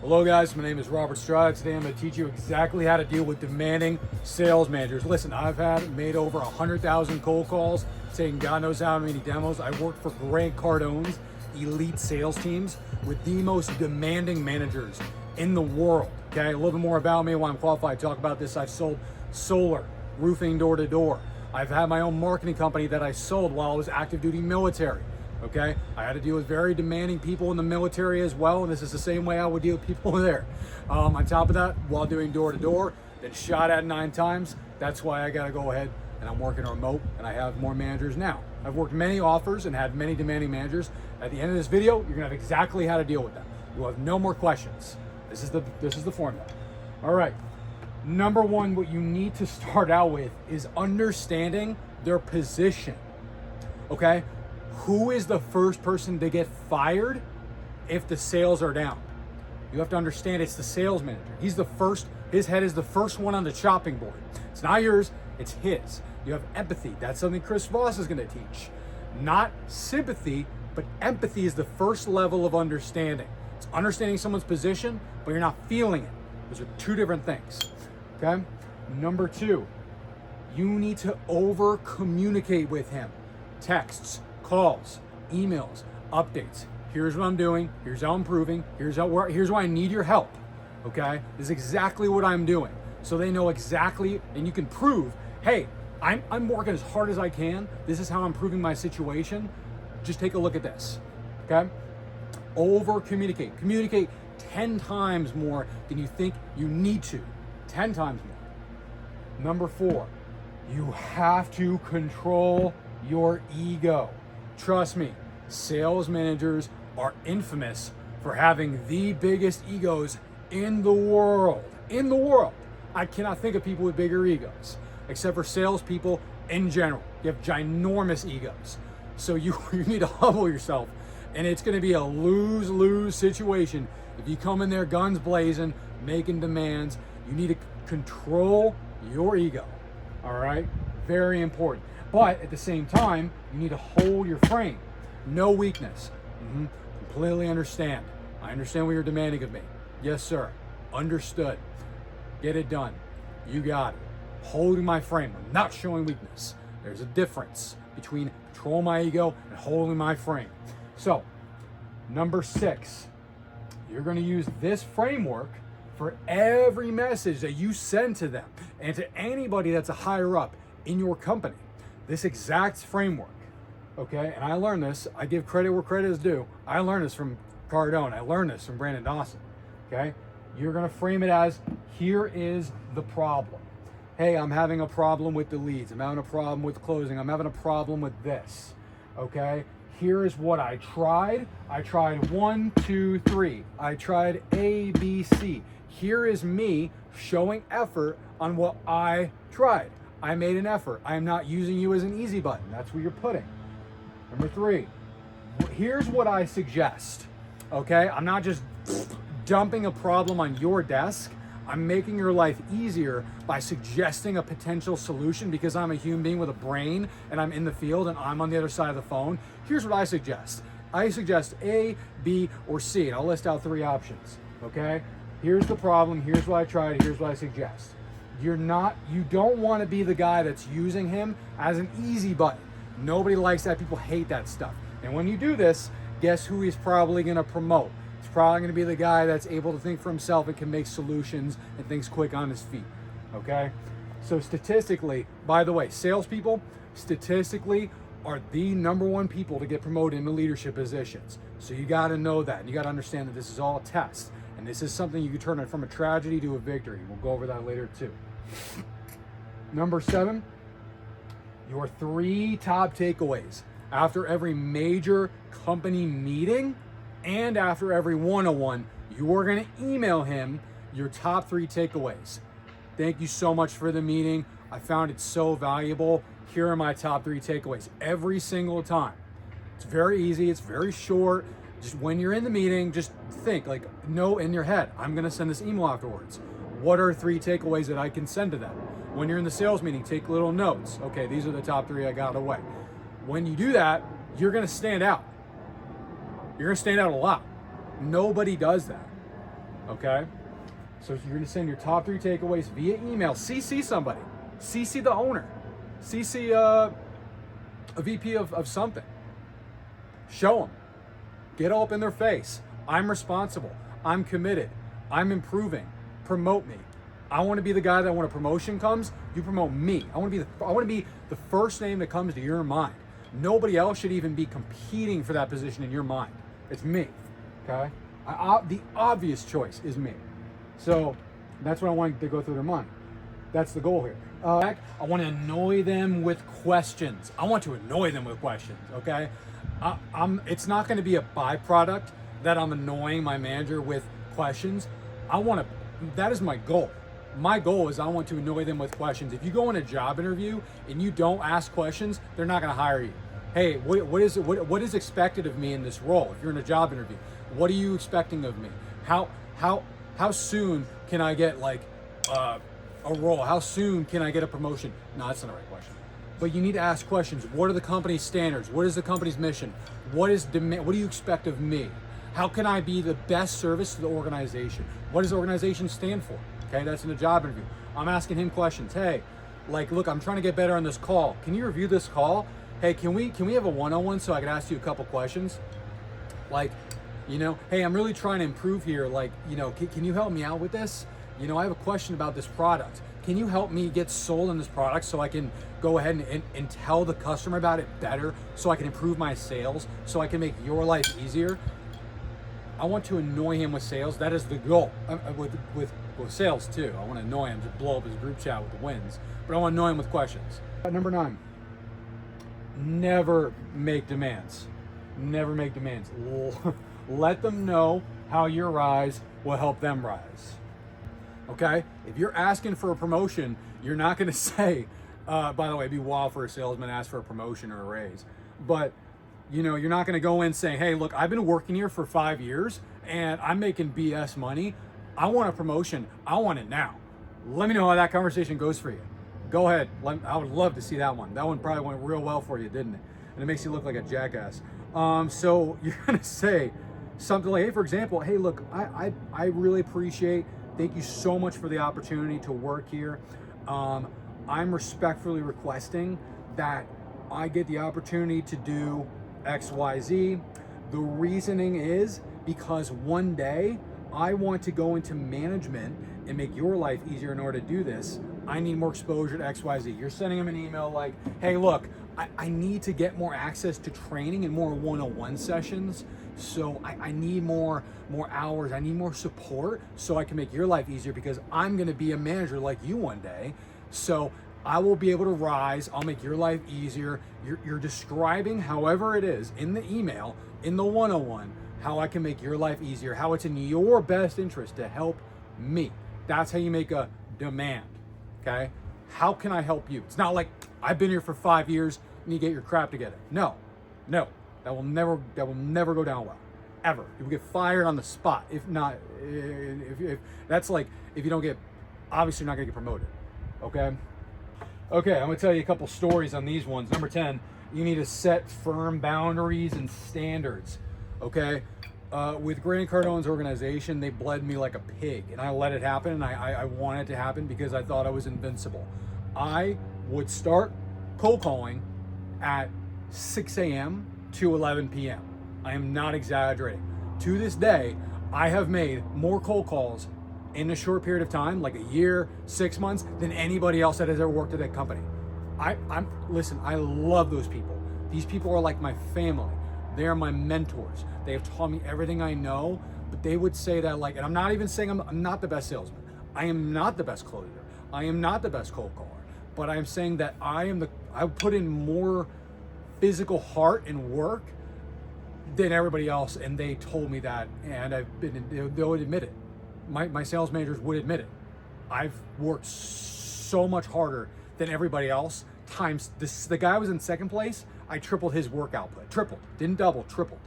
Hello guys, my name is Robert Strive. Today I'm going to teach you exactly how to deal with demanding sales managers. Listen, I've made over 100,000 cold calls, taken God knows how many demos. I worked for Cardone's elite sales teams with the most demanding managers in the world. Okay, a little bit more about me, why I'm qualified to talk about this. I've sold solar, roofing door to door. I've had my own marketing company that I sold while I was active duty military. Okay, I had to deal with very demanding people in the military as well, and this is the same way I would deal with people there. On top of that, while doing door to door, been shot at 9 times. That's why I got to go ahead and I'm working remote, and I have more managers now. I've worked many offers and had many demanding managers. At the end of this video, you're gonna have exactly how to deal with them. You'll have no more questions. This is the formula. All right. Number one, what you need to start out with is understanding their position. Okay. Who is the first person to get fired if the sales are down? You have to understand it's the sales manager. He's the first, his head is the first one on the chopping board. It's not yours, it's his. You have empathy. That's something Voss is going to teach. Not sympathy, but empathy is the first level of understanding. It's understanding someone's position, but you're not feeling it. Those are two different things. Okay? Number 2, you need to over communicate with him. Texts, calls, emails, updates. Here's what I'm doing. Here's how I'm improving. Here's why I need your help. Okay? This is exactly what I'm doing. So they know exactly, and you can prove, hey, I'm working as hard as I can. This is how I'm improving my situation. Just take a look at this. Okay? Over communicate. Communicate 10 times more than you think you need to. 10 times more. Number 4, you have to control your ego. Trust me, sales managers are infamous for having the biggest egos in the world. In the world. I cannot think of people with bigger egos, except for salespeople in general. You have ginormous egos. So you need to humble yourself, and it's going to be a lose-lose situation. If you come in there guns blazing, making demands, you need to control your ego. All right? Very important. But at the same time, you need to hold your frame. No weakness. Completely understand. I understand what you're demanding of me. Yes, sir. Understood. Get it done. You got it. Holding my frame. I'm not showing weakness. There's a difference between controlling my ego and holding my frame. So, number 6, you're going to use this framework for every message that you send to them and to anybody that's a higher up in your company. This exact framework, okay? And I learned this. I give credit where credit is due. I learned this from Cardone. I learned this from Brandon Dawson, okay? You're gonna frame it as, here is the problem. Hey, I'm having a problem with the leads. I'm having a problem with closing. I'm having a problem with this, okay? Here is what I tried. I tried 1, 2, 3. I tried A, B, C. Here is me showing effort on what I tried. I made an effort. I am not using you as an easy button. That's where you're putting. Number 3, here's what I suggest, okay? I'm not just dumping a problem on your desk. I'm making your life easier by suggesting a potential solution because I'm a human being with a brain and I'm in the field and I'm on the other side of the phone. Here's what I suggest. I suggest A, B, or C, and I'll list out 3 options, okay? Here's the problem. Here's what I tried. Here's what I suggest. You don't want to be the guy that's using him as an easy button. Nobody likes that. People hate that stuff. And when you do this, guess who he's probably going to promote? He's probably going to be the guy that's able to think for himself and can make solutions and things quick on his feet. Okay? So statistically, by the way, salespeople statistically are the number 1 people to get promoted into leadership positions. So you got to know that. You got to understand that this is all a test. And this is something you can turn it from a tragedy to a victory. We'll go over that later too. Number 7, your 3 top takeaways. After every major company meeting and after every one-on-one, you are going to email him your top 3 takeaways. Thank you so much for the meeting. I found it so valuable. Here are my top 3 takeaways every single time. It's very easy. It's very short. Just when you're in the meeting, just think, like, know in your head, I'm going to send this email afterwards. What are 3 takeaways that I can send to them? When you're in the sales meeting, take little notes. Okay, these are the top 3 I got away. When you do that, you're going to stand out. You're going to stand out a lot. Nobody does that. Okay? So you're going to send your top 3 takeaways via email. CC somebody. CC the owner. CC a VP of something. Show them. Get all up in their face. I'm responsible. I'm committed. I'm improving. Promote me. I want to be the guy that when a promotion comes, you promote me. I want to be the first name that comes to your mind. Nobody else should even be competing for that position in your mind. It's me. Okay? The obvious choice is me. So that's what I want to go through their mind. That's the goal here. I want to annoy them with questions. I want to annoy them with questions. Okay? It's not going to be a byproduct that I'm annoying my manager with questions. That is my goal. My goal is I want to annoy them with questions. If you go in a job interview and you don't ask questions, they're not going to hire you. Hey, what is expected of me in this role? If you're in a job interview, what are you expecting of me? How soon can I get like a role? How soon can I get a promotion? No, that's not the right question. But you need to ask questions. What are the company's standards? What is the company's mission? What do you expect of me? How can I be the best service to the organization? What does the organization stand for? Okay, that's in a job interview. I'm asking him questions. Hey, like, look, I'm trying to get better on this call. Can you review this call? Hey, can we have a one-on-one so I can ask you a couple questions? Like, hey, I'm really trying to improve here. Like, can you help me out with this? I have a question about this product. Can you help me get sold on this product so I can go ahead and tell the customer about it better, so I can improve my sales, so I can make your life easier? I want to annoy him with sales. That is the goal. With sales too. I want to annoy him to blow up his group chat with the wins. But I want to annoy him with questions. Number 9. Never make demands. Never make demands. Let them know how your rise will help them rise. Okay? If you're asking for a promotion, you're not going to say, by the way, it'd be wild for a salesman to ask for a promotion or a raise. But you're not going to go in saying, hey, look, I've been working here for 5 years and I'm making BS money. I want a promotion. I want it now. Let me know how that conversation goes for you. Go ahead. I would love to see that one. That one probably went real well for you, didn't it? And it makes you look like a jackass. So you're going to say something like, hey, for example, hey, look, I really appreciate, thank you so much for the opportunity to work here. I'm respectfully requesting that I get the opportunity to do XYZ. The reasoning is because one day I want to go into management and make your life easier. In order to do this, I need more exposure to XYZ. You're sending them an email like, hey, look, I need to get more access to training and more one-on-one sessions. So I need more hours. I need more support so I can make your life easier, because I'm going to be a manager like you one day. So I will be able to rise. I'll make your life easier. You're describing, however it is, in the email, in the one-on-one, how I can make your life easier, how it's in your best interest to help me. That's how you make a demand, okay? How can I help you? It's not like, I've been here for 5 years and you get your crap together. No, that will never go down well, ever. You will get fired on the spot. If not, if that's like, if you don't get, obviously you're not gonna get promoted, okay? Okay, I'm gonna tell you a couple stories on these ones. Number 10, you need to set firm boundaries and standards, okay? With Grant Cardone's organization, they bled me like a pig, and I let it happen, and I wanted it to happen because I thought I was invincible. I would start cold calling at 6 a.m. to 11 p.m. I am not exaggerating. To this day, I have made more cold calls in a short period of time, like a year, 6 months, than anybody else that has ever worked at that company. Listen, I love those people. These people are like my family. They are my mentors. They have taught me everything I know, but they would say that, like, and I'm not even saying I'm not the best salesman. I am not the best closer. I am not the best cold caller, but I am saying that I put in more physical heart and work than everybody else, and they told me that, and they would admit it. My sales managers would admit it. I've worked so much harder than everybody else. The guy was in second place, I tripled his work output. Tripled, didn't double, tripled,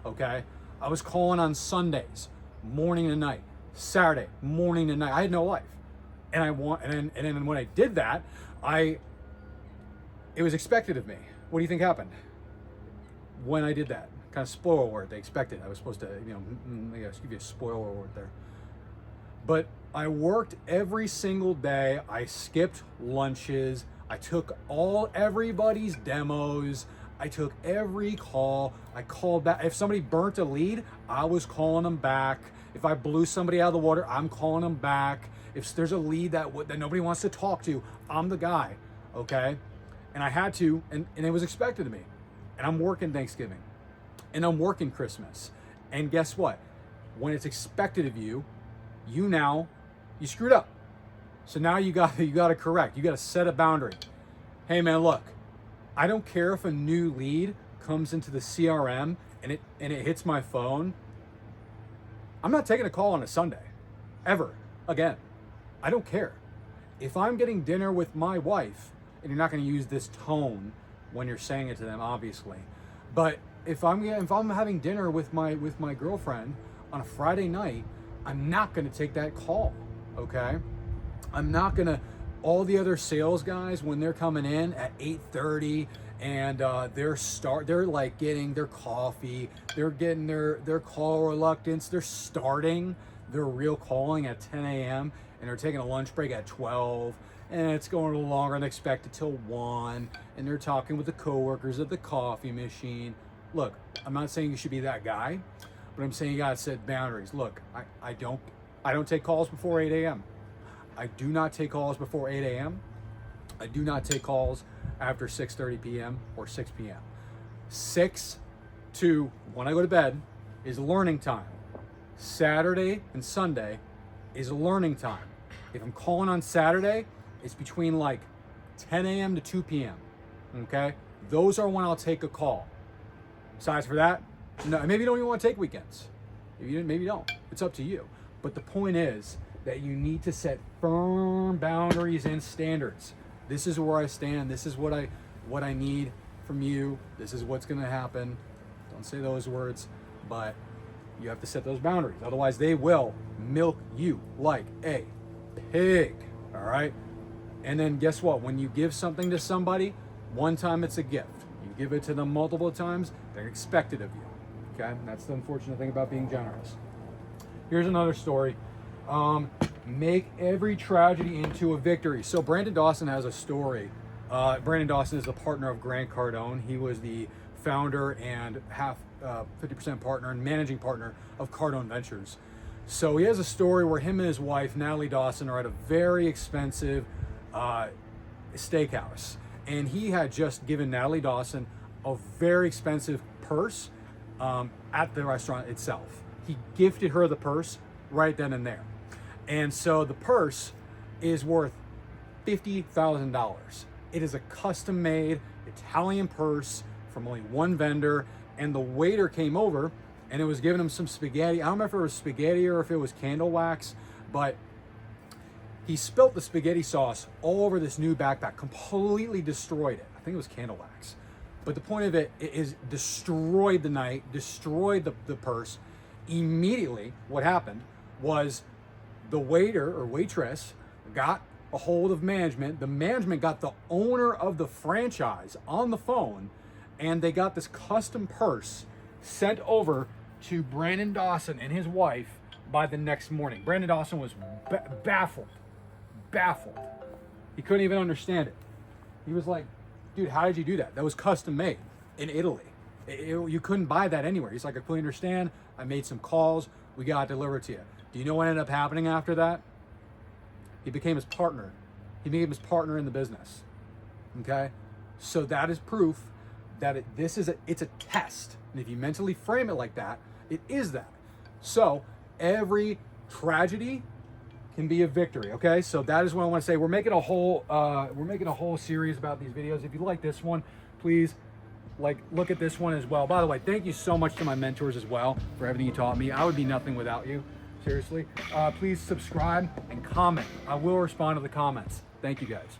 okay? I was calling on Sundays, morning to night, Saturday, morning to night. I had no life. And then when I did that, it was expected of me. What do you think happened when I did that? Kind of spoiler alert, they expected. I was supposed to, give you a spoiler alert there. But I worked every single day. I skipped lunches. I took everybody's demos. I took every call. I called back. If somebody burnt a lead, I was calling them back. If I blew somebody out of the water, I'm calling them back. If there's a lead that nobody wants to talk to, I'm the guy, okay? And I had to, and it was expected of me. And I'm working Thanksgiving, and I'm working Christmas. And guess what? When it's expected of you, you screwed up. So now you got to correct. You got to set a boundary. Hey man, look, I don't care if a new lead comes into the CRM and it hits my phone. I'm not taking a call on a Sunday, ever again. I don't care. If I'm getting dinner with my wife, and you're not going to use this tone when you're saying it to them, obviously, but if I'm having dinner with my girlfriend on a Friday night, I'm not going to take that call. Okay, I'm not going to. All the other sales guys, when they're coming in at 8:30 and they're like getting their coffee, they're getting their call reluctance, they're starting their real calling at 10 a.m. and they're taking a lunch break at 12, and it's going a little longer than expected till 1, and they're talking with the coworkers at the coffee machine. Look, I'm not saying you should be that guy, but I'm saying you gotta set boundaries. Look, I don't take calls before 8 a.m. I do not take calls before 8 a.m. I do not take calls after 6:30 p.m. or 6 p.m. 6 to when I go to bed is learning time. Saturday and Sunday is learning time. If I'm calling on Saturday, it's between like 10 a.m. to 2 p.m. Okay? Those are when I'll take a call. Besides for that, no, maybe you don't even want to take weekends. Maybe you don't. It's up to you. But the point is that you need to set firm boundaries and standards. This is where I stand. This is what I need from you. This is what's going to happen. Don't say those words, but you have to set those boundaries. Otherwise, they will milk you like a pig. All right? And then guess what? When you give something to somebody, one time it's a gift. You give it to them multiple times, they're expected of you. Okay? And that's the unfortunate thing about being generous. Here's another story. Make every tragedy into a victory. So Brandon Dawson has a story. Brandon Dawson is the partner of Grant Cardone. He was the founder and 50% partner and managing partner of Cardone Ventures. So he has a story where him and his wife, Natalie Dawson, are at a very expensive steakhouse. And he had just given Natalie Dawson a very expensive purse at the restaurant itself. He gifted her the purse right then and there. And so the purse is worth $50,000. It is a custom-made Italian purse from only one vendor, and the waiter came over and it was giving him some spaghetti. I don't remember if it was spaghetti or if it was candle wax, but he spilt the spaghetti sauce all over this new backpack, completely destroyed it. I think it was candle wax. But the point of it is destroyed the night, destroyed the purse. Immediately, what happened was the waiter or waitress got a hold of management. The management got the owner of the franchise on the phone, and they got this custom purse sent over to Brandon Dawson and his wife by the next morning. Brandon Dawson was baffled. He couldn't even understand it. He was like, dude, how did you do that? That was custom made in Italy. You couldn't buy that anywhere. He's like, I completely understand. I made some calls. We got it delivered to you. Do you know what ended up happening after that? He became his partner. He became his partner in the business. Okay? So that is proof that it's a test. And if you mentally frame it like that, it is that. So every tragedy can be a victory. Okay? So that is what I want to say. We're making a whole series about these videos. If you like this one, please look at this one as well. By the way, thank you so much to my mentors as well for everything you taught me. I would be nothing without you. Seriously. Please subscribe and comment. I will respond to the comments. Thank you guys.